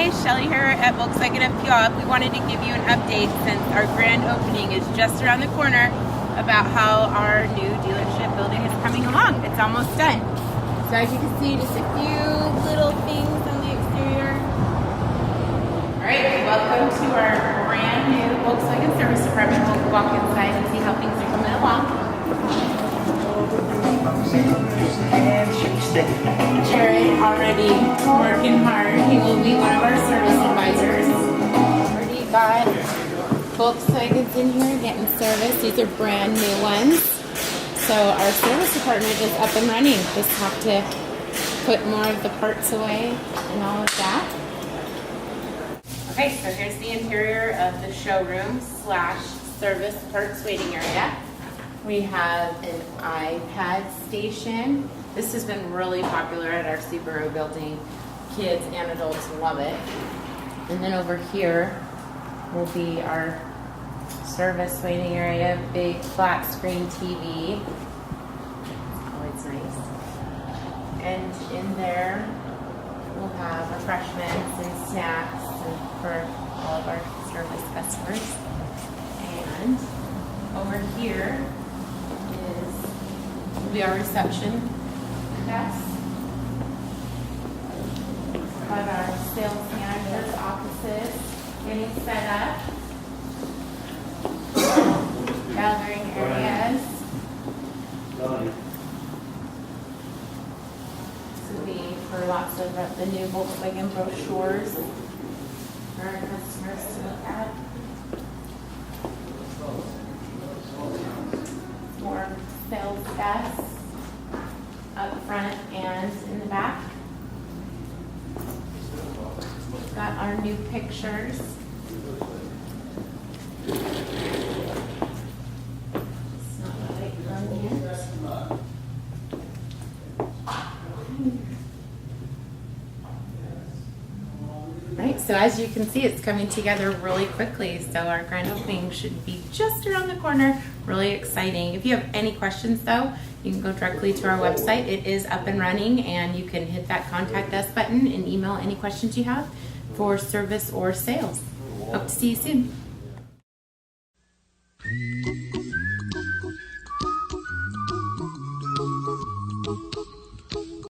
Hi, Shelly here at Volkswagen of Puyallup. We wanted to give you an update since our grand opening is just around the corner about how our new dealership building is coming along. It's almost done. So as you can see, just a few little things on the exterior. Alright, welcome to our brand new Volkswagen service department. We'll walk inside and see how things are coming along. Jared already working hard. He will be one of our service advisors. Already got Volkswagens in here getting service. These are brand new ones. So our service department is up and running. Just have to put more of the parts away and all of that. Okay, so here's the interior of the showroom / service parts waiting area. We have an iPad station. This has been really popular at our Subaru building. Kids and adults love it. And then over here will be our service waiting area, big flat screen TV. Always nice. And in there we'll have refreshments and snacks for all of our service customers. And over here will be our reception desk. Got our sales managers' offices getting set up. Gathering areas. This will be for lots of the new Volkswagen brochures for our customers to look at. More sales desks up front and in the back. We've got our new pictures. It's not quite done yet. Right, so as you can see, it's coming together really quickly. So our grand opening should be just around the corner. Really exciting. If you have any questions though, you can go directly to our website. It is up and running, and you can hit that contact us button and email any questions you have for service or sales. Hope to see you soon.